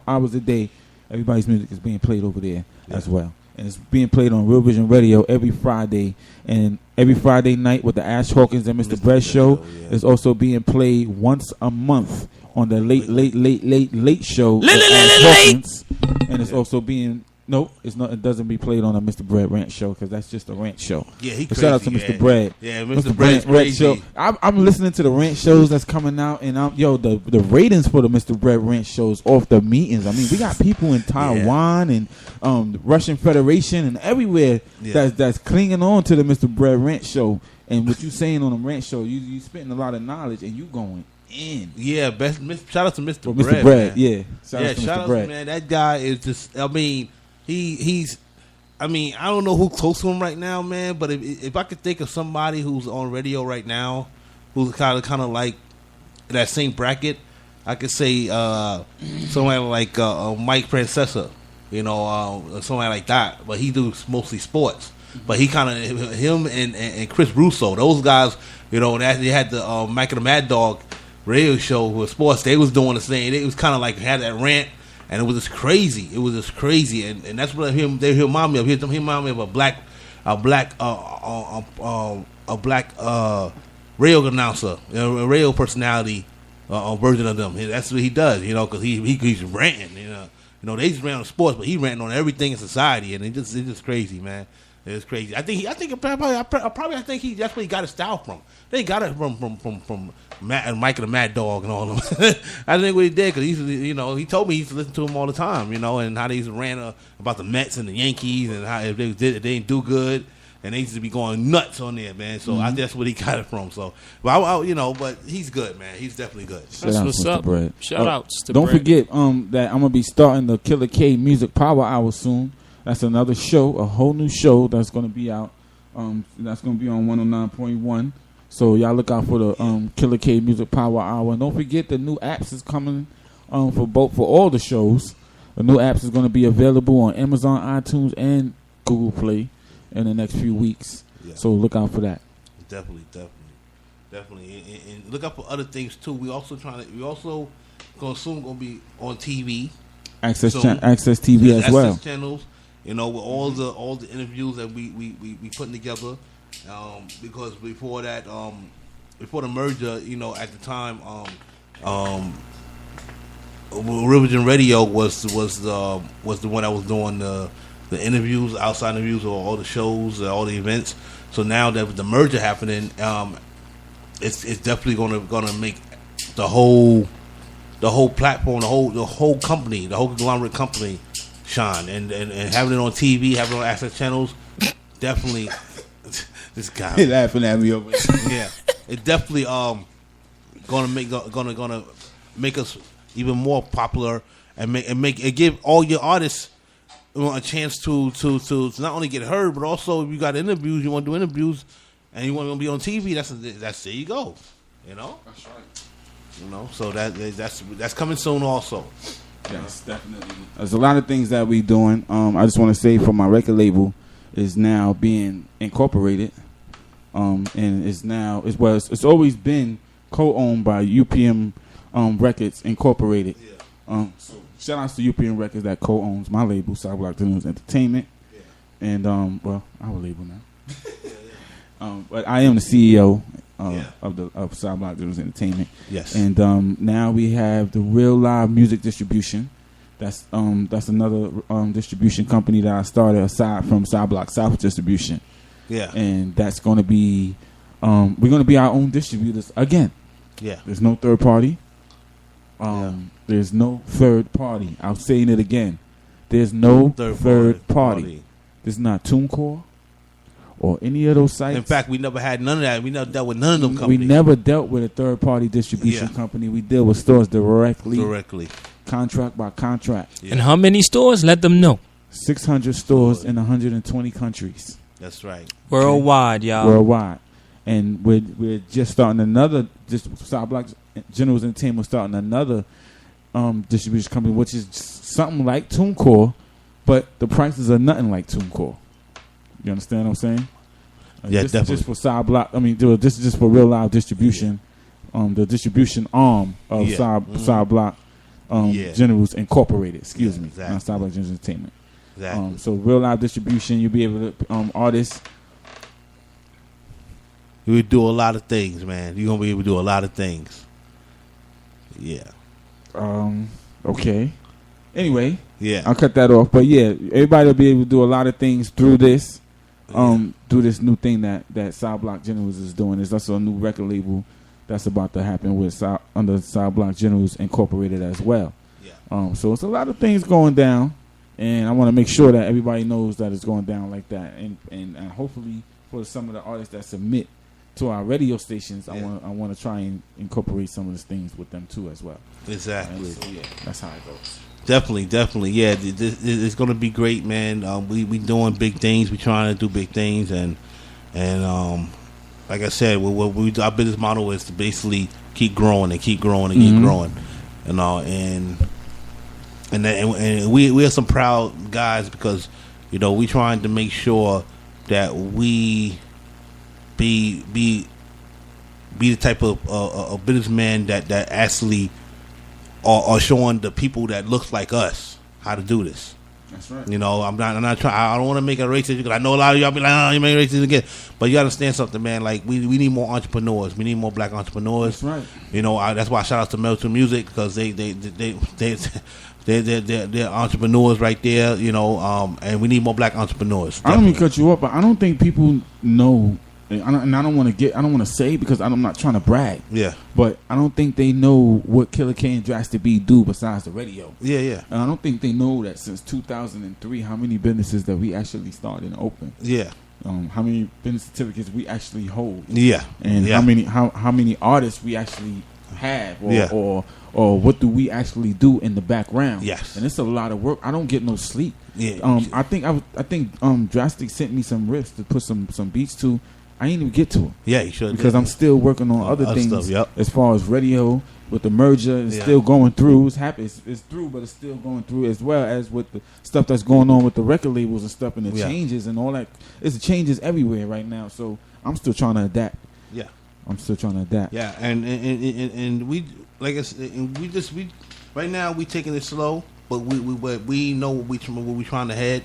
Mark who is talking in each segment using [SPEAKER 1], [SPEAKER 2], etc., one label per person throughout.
[SPEAKER 1] hours a day, everybody's music is being played over there as well. And it's being played on Real Vision Radio every Friday. And every Friday night with the Ash Hawkins and Mr. Brett show is also being played once a month on the late show. Late. And it's also being... No, it's not. It doesn't be played on a Mr. Brett rant show because that's just a rant show.
[SPEAKER 2] Yeah, he
[SPEAKER 1] crazy.
[SPEAKER 2] Shout
[SPEAKER 1] out to Mr. Brett.
[SPEAKER 2] Yeah, Mr. Brett's rant
[SPEAKER 1] show. I'm listening to the rant shows that's coming out, and the ratings for the Mr. Brett rant shows off the meetings. I mean, we got people in Taiwan and the Russian Federation and everywhere that's clinging on to the Mr. Brett rant show. And what you saying on the rant show, you spitting a lot of knowledge, and you going in.
[SPEAKER 2] Yeah, shout out to Mr.
[SPEAKER 1] Brett.
[SPEAKER 2] Mr. Brett,
[SPEAKER 1] yeah.
[SPEAKER 2] Shout out to Mr. Brett. Man, that guy is just. I mean. He's I don't know who's close to him right now, man, but if I could think of somebody who's on radio right now who's kind of like that same bracket, I could say somebody like Mike Francesa, somebody like that, but he does mostly sports. But he kind of, him and Chris Russo, those guys, they had the Mike and the Mad Dog radio show with sports. They was doing the same. It was kind of like had that rant. And it was just crazy. And that's what they remind me of. He remind me of a black radio announcer, a radio personality version of them. That's what he does, because he's ranting. They just ran on sports, but he ranting on everything in society, and it's just crazy, man. It's crazy. I think that's where he got his style from. They got it from Mike and the Mad Dog and all of them. I think what he did because he told me he used to listen to him all the time, and how they used to rant about the Mets and the Yankees and how if they didn't do good and they used to be going nuts on there, man. So I think that's where he got it from. So, but he's good, man. He's definitely good.
[SPEAKER 3] That's what's up. Shout outs to
[SPEAKER 1] Don't
[SPEAKER 3] Brett.
[SPEAKER 1] forget that I'm gonna be starting the Killer K Music Power Hour soon. That's another show, a whole new show that's going to be out. That's going to be on 109.1. So y'all look out for the Killer K Music Power Hour. And don't forget the new apps is coming for all the shows. The new apps is going to be available on Amazon, iTunes, and Google Play in the next few weeks. Yeah. So look out for that.
[SPEAKER 2] Definitely. And look out for other things too. We also soon going to be on TV.
[SPEAKER 1] Access TV as well.
[SPEAKER 2] Access channels. With all the interviews that we putting together, because before that, before the merger, at the time, Riverton Radio was the one that was doing the interviews, outside interviews, or all the shows, all the events. So now that with the merger happening, it's definitely gonna make the whole platform, the whole company, the whole conglomerate company shine, and having it on TV, having it on access channels, definitely. This guy
[SPEAKER 1] he laughing at me over here.
[SPEAKER 2] Yeah, it definitely gonna make us even more popular and give all your artists a chance to not only get heard, but also if you got interviews, you want to do interviews, and you want to be on TV. That's there you go. That's right. So that's coming soon also.
[SPEAKER 1] Yes, definitely. There's a lot of things that we doing. I just want to say, for my record label is now being incorporated, and it's always been co-owned by UPM Records Incorporated. Yeah. So shout outs to UPM Records that co-owns my label, South Block News Entertainment, and our label now. But I am the CEO of South Block News Entertainment.
[SPEAKER 2] Yes.
[SPEAKER 1] And now we have the Real Live Music Distribution. That's another distribution company that I started aside from South Block South Distribution.
[SPEAKER 2] Yeah.
[SPEAKER 1] And that's going to be we're going to be our own distributors again.
[SPEAKER 2] Yeah.
[SPEAKER 1] There's no third party. There's no third party. I'm saying it again. There's no third party. This is not TuneCore or any of those sites.
[SPEAKER 2] In fact, we never had none of that. We never dealt with none of them companies.
[SPEAKER 1] We never dealt with a third-party distribution company. We deal with stores directly. Contract by contract.
[SPEAKER 3] Yeah. And how many stores? Let them know.
[SPEAKER 1] 600 stores in 120 countries.
[SPEAKER 2] That's right.
[SPEAKER 3] Worldwide, y'all.
[SPEAKER 1] Worldwide. And we're just starting another, South Block Generals Entertainment starting another distribution company, which is something like TuneCore, but the prices are nothing like TuneCore. You understand what I'm saying?
[SPEAKER 2] Definitely.
[SPEAKER 1] Just for South Block. This is just for Real Live Distribution. The distribution arm of South Block Generals Incorporated. Excuse me,
[SPEAKER 2] exactly.
[SPEAKER 1] not Side Block Generals Entertainment.
[SPEAKER 2] Exactly.
[SPEAKER 1] So real live distribution, you'll be able to artists.
[SPEAKER 2] You would do a lot of things, man. You're gonna be able to do a lot of things. Yeah.
[SPEAKER 1] Okay. Anyway.
[SPEAKER 2] Yeah.
[SPEAKER 1] I'll cut that off. But yeah, everybody will be able to do a lot of things through this. Through this new thing that Side Block Generals is doing. There's also a new record label that's about to happen with under Side Block Generals Incorporated as well. Yeah. So it's a lot of things going down, and I want to make sure that everybody knows that it's going down like that, and hopefully for some of the artists that submit to our radio stations, I want to try and incorporate some of these things with them too as well.
[SPEAKER 2] Exactly.
[SPEAKER 1] So yeah, that's how it goes.
[SPEAKER 2] Definitely. Yeah, it's going to be great, man. We doing big things. We trying to do big things, and like I said, our business model is to basically keep growing and keep growing and keep growing, and we are some proud guys because we trying to make sure that we be the type of businessman that actually are showing the people that looks like us how to do this.
[SPEAKER 1] That's right.
[SPEAKER 2] I'm not trying. I don't want to make a racist because I know a lot of y'all be like, "Oh, you make racist again." But you understand something, man. Like we need more entrepreneurs. We need more black entrepreneurs.
[SPEAKER 1] That's right.
[SPEAKER 2] That's why I shout out to Melton Music because they're entrepreneurs right there. And we need more black entrepreneurs.
[SPEAKER 1] Definitely. I don't mean to cut you up, but I don't think people know. And I don't want to say because I'm not trying to brag.
[SPEAKER 2] Yeah.
[SPEAKER 1] But I don't think they know what Killer K and Drastic B do besides the radio.
[SPEAKER 2] Yeah.
[SPEAKER 1] And I don't think they know that since 2003, how many businesses that we actually started and opened.
[SPEAKER 2] Yeah.
[SPEAKER 1] How many business certificates we actually hold.
[SPEAKER 2] Yeah.
[SPEAKER 1] And how many artists we actually have or what do we actually do in the background.
[SPEAKER 2] Yes.
[SPEAKER 1] And it's a lot of work. I don't get no sleep.
[SPEAKER 2] Yeah.
[SPEAKER 1] I think Drastic sent me some riffs to put some beats to. I didn't even get to it.
[SPEAKER 2] Yeah, you should.
[SPEAKER 1] Because I'm still working on other things
[SPEAKER 2] stuff,
[SPEAKER 1] as far as radio with the merger. It's still going through. It's happy. It's through, but it's still going through as well as with the stuff that's going on with the record labels and stuff and the changes and all that. It's changes everywhere right now. So I'm still trying to adapt.
[SPEAKER 2] Yeah,
[SPEAKER 1] I'm still trying to adapt.
[SPEAKER 2] Yeah, and we like I said, and we right now we taking it slow, but we know what we trying to head,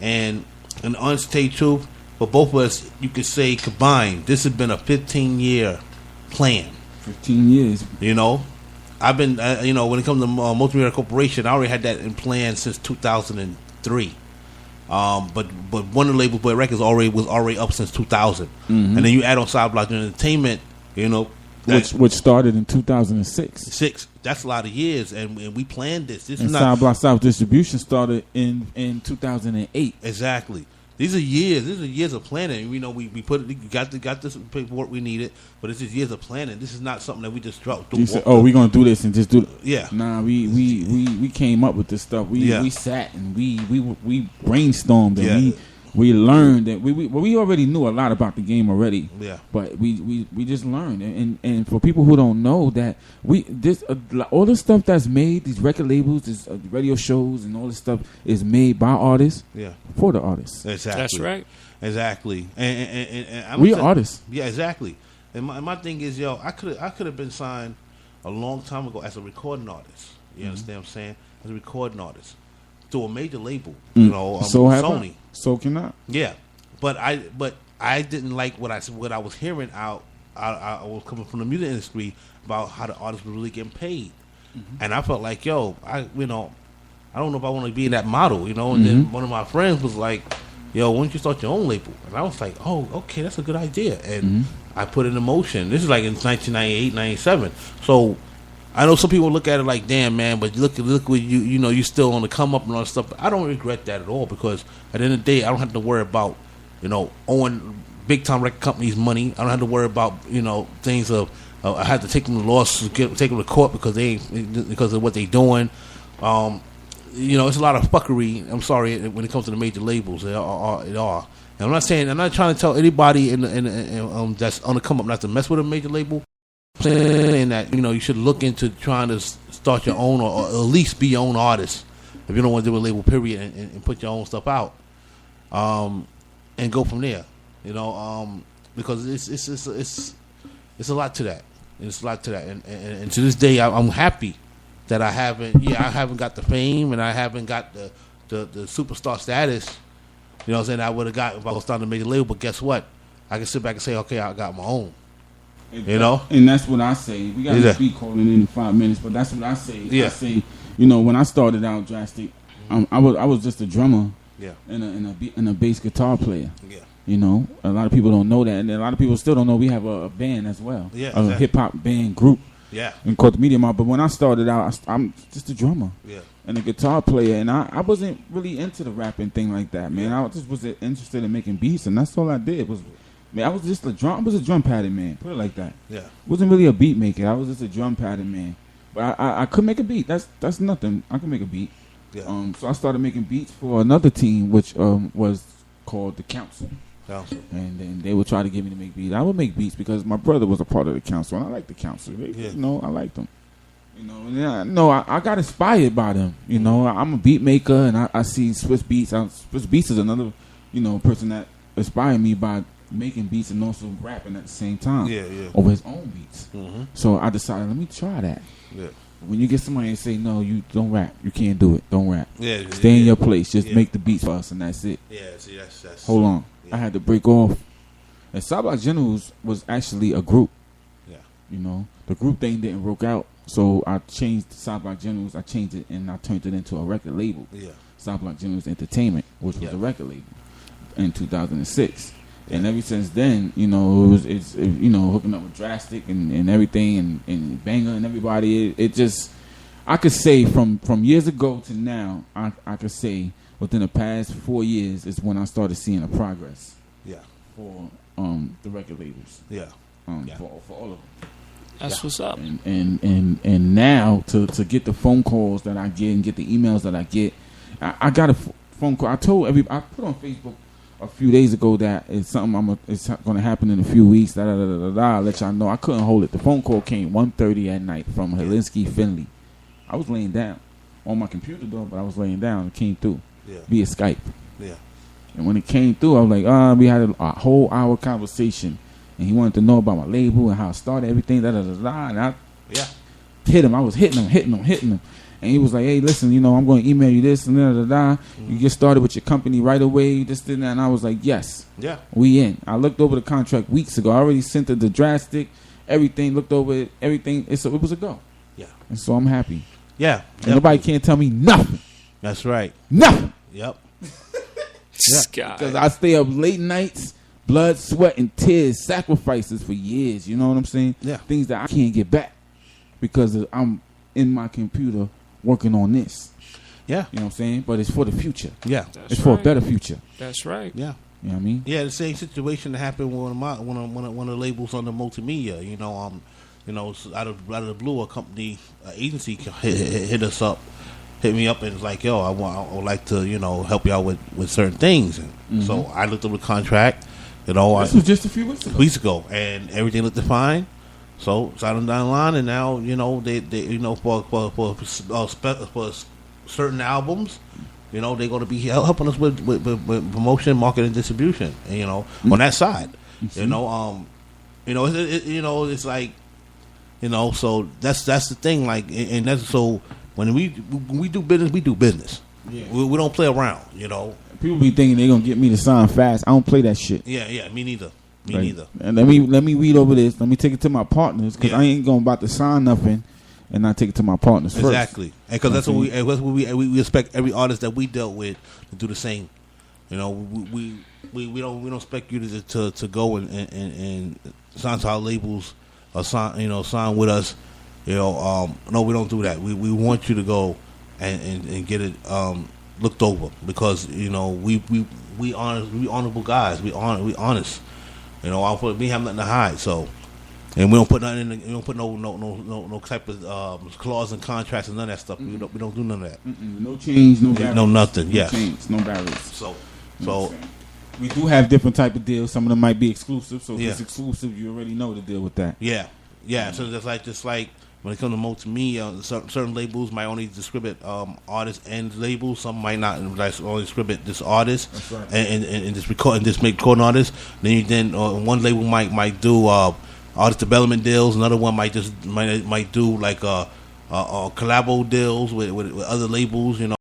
[SPEAKER 2] and the honest truth. But both of us, you could say combined, this has been a 15-year plan.
[SPEAKER 1] 15 years.
[SPEAKER 2] I've been, when it comes to Multimedia Corporation, I already had that in plan since 2003. But one of the labels, Boy Records, was already up since 2000. And then you add on Side Block Entertainment,
[SPEAKER 1] which started in 2006.
[SPEAKER 2] That's a lot of years, and we planned this.
[SPEAKER 1] And Side Block South Distribution started in 2008.
[SPEAKER 2] Exactly. These are years of planning. We got this paperwork we needed, but it's just years of planning. This is not something that we just dropped.
[SPEAKER 1] You said, we're gonna do this and just do it.
[SPEAKER 2] Yeah.
[SPEAKER 1] Nah, we came up with this stuff. We sat and we brainstormed and we learned that we already knew a lot about the game already.
[SPEAKER 2] Yeah.
[SPEAKER 1] But we just learned, and for people who don't know that all the stuff that's made, these record labels, these radio shows, and all this stuff is made by artists.
[SPEAKER 2] Yeah.
[SPEAKER 1] For the artists.
[SPEAKER 2] Exactly.
[SPEAKER 3] That's right.
[SPEAKER 2] Exactly. And
[SPEAKER 1] we are artists.
[SPEAKER 2] Yeah. Exactly. And my thing is, I could have been signed a long time ago as a recording artist. You understand what I'm saying? As a recording artist. To a major label, Sony.
[SPEAKER 1] So can I?
[SPEAKER 2] Yeah, but I didn't like what I was hearing out. I was coming from the music industry about how the artists were really getting paid, and I felt like, I don't know if I want to be in that model, And then one of my friends was like, why don't you start your own label? And I was like, oh, okay, that's a good idea, and I put it in motion. This is like in 1998, 97. So. I know some people look at it like, damn, man, but look what you still on the come up and all that stuff. But I don't regret that at all because at the end of the day, I don't have to worry about, owing big time record companies money. I don't have to worry about, things of I have to take them to law, take them to court because of what they're doing. It's a lot of fuckery. I'm sorry when it comes to the major labels. It are. And I'm not trying to tell anybody in that's on the come up not to mess with a major label. Saying that you should look into trying to start your own or at least be your own artist if you don't want to do a label period and put your own stuff out and go from there because it's a lot to that. It's a lot to that and to this day I'm happy that I haven't got the fame and I haven't got the superstar status. You know what I'm saying? I would have got if I was starting to make a label. But guess what? I can sit back and say, okay, I got my own. You know?
[SPEAKER 1] And that's what I say. We got to be calling in 5 minutes, but that's what I say.
[SPEAKER 2] Yeah.
[SPEAKER 1] I say, you know, when I started out Drastic, I was just a drummer.
[SPEAKER 2] Yeah.
[SPEAKER 1] And a bass guitar player.
[SPEAKER 2] Yeah.
[SPEAKER 1] You know, a lot of people don't know that, and a lot of people still don't know we have a band as well.
[SPEAKER 2] Yeah.
[SPEAKER 1] A hip hop band group.
[SPEAKER 2] Yeah.
[SPEAKER 1] And called the Media Mob. But when I started out, I'm just a drummer.
[SPEAKER 2] Yeah.
[SPEAKER 1] And a guitar player, and I wasn't really into the rapping thing like that, man. I just was interested in making beats, and that's all I did. I was just a drum padding man. Put it like that.
[SPEAKER 2] Yeah.
[SPEAKER 1] Wasn't really a beat maker. I was just a drum padding man. But I could make a beat. That's nothing. I could make a beat.
[SPEAKER 2] Yeah.
[SPEAKER 1] So I started making beats for another team, which was called the Council. And then they would try to get me to make beats. I would make beats because my brother was a part of the Council, and I liked the Council. You know, I liked them. You know, I got inspired by them. You know, I'm a beat maker, and I see Swiss Beats. Swiss Beats is another, you know, person that inspired me by making beats and also rapping at the same time.
[SPEAKER 2] Yeah.
[SPEAKER 1] Over his own beats.
[SPEAKER 2] Mm-hmm.
[SPEAKER 1] So I decided, let me try that.
[SPEAKER 2] Yeah.
[SPEAKER 1] When you get somebody and say, no, you don't rap, you can't do it, don't rap.
[SPEAKER 2] Yeah.
[SPEAKER 1] Stay in your place, just make the beats for us, and that's it.
[SPEAKER 2] Yeah. See, that's.
[SPEAKER 1] Hold on, I had to break off. And South Block Generals was actually a group.
[SPEAKER 2] Yeah.
[SPEAKER 1] You know, the group thing didn't work out, so I changed South Block Generals. I changed it and I turned it into a record label.
[SPEAKER 2] Yeah.
[SPEAKER 1] South Block Generals Entertainment, which was a record label in 2006. And ever since then, you know, it's you know, hooking up with Drastic and everything and Banger and everybody. It just, I could say from years ago to now, I could say within the past 4 years is when I started seeing a progress.
[SPEAKER 2] Yeah.
[SPEAKER 1] For the record labels.
[SPEAKER 2] Yeah.
[SPEAKER 1] For all of them.
[SPEAKER 3] That's what's up.
[SPEAKER 1] And now to get the phone calls that I get and get the emails that I get, I got a phone call. I put on Facebook a few days ago that it's something it's going to happen in a few weeks. I'll let y'all know. I couldn't hold it. The phone call came 1:30 at night from Helinski Finley. I was laying down on my computer though, but I was laying down. It came through via Skype. Yeah. And when it came through, I was like, we had a whole hour conversation, and he wanted to know about my label and how I started everything. And I hit him. I was hitting him. And he was like, hey, listen, you know, I'm going to email you this and You get started with your company right away, this and that. And I was like, yes. Yeah. We in. I looked over the contract weeks ago. I already sent it to Drastic, everything, looked over it, everything. It was a go. Yeah. And so I'm happy.
[SPEAKER 2] Yeah.
[SPEAKER 1] And nobody can't tell me nothing.
[SPEAKER 2] That's right.
[SPEAKER 1] Nothing.
[SPEAKER 2] Yep.
[SPEAKER 1] Because I stay up late nights, blood, sweat, and tears, sacrifices for years. You know what I'm saying?
[SPEAKER 2] Yeah.
[SPEAKER 1] Things that I can't get back because I'm in my computer working on this. Yeah. You know what I'm saying? But it's for the future. Yeah. It's for a better future.
[SPEAKER 3] That's right.
[SPEAKER 2] Yeah.
[SPEAKER 1] You know what I mean?
[SPEAKER 2] Yeah, the same situation that happened with one of the labels on the multimedia. You know, out of the blue, a company, agency hit us up. Hit me up and was like, yo, I would like to, you know, help you out with certain things. And so I looked up the contract, you know.
[SPEAKER 1] This was just a few weeks
[SPEAKER 2] ago. And everything looked fine. So signed down the line, and now, you know, they you know, for certain albums, you know, they're going to be helping us with promotion, marketing, distribution, and, you know, on that side, you know, it's like, you know, so that's the thing, like, and that's so. When we do business, we do business. Yeah. We don't play around, you know.
[SPEAKER 1] People be thinking they're gonna get me to sign fast. I don't play that shit.
[SPEAKER 2] Yeah, me neither. Me neither.
[SPEAKER 1] And let me read over this. Let me take it to my partners because I ain't about to sign nothing and not take it to my partners first.
[SPEAKER 2] Exactly, and because that's what we expect every artist that we dealt with to do the same. You know, we don't expect you to go and sign to our labels or sign with us. You know, no, we don't do that. We want you to go and get it looked over because, you know, we honorable guys. We honest. You know, we have nothing to hide. So, and we don't put nothing in. We don't put no type of clause and contracts and none of that stuff. We don't do none of that.
[SPEAKER 1] No change, no barriers.
[SPEAKER 2] No nothing.
[SPEAKER 1] No change, no barriers.
[SPEAKER 2] So.
[SPEAKER 1] We do have different type of deals. Some of them might be exclusive. So if it's exclusive, you already know to deal with that.
[SPEAKER 2] Yeah. So just like. When it comes to multimedia, certain labels might only distribute artists and labels. Some might not only distribute this artist. That's right. and just record and just make recording artists. Then one label might do artist development deals. Another one might do like collabo deals with other labels, you know.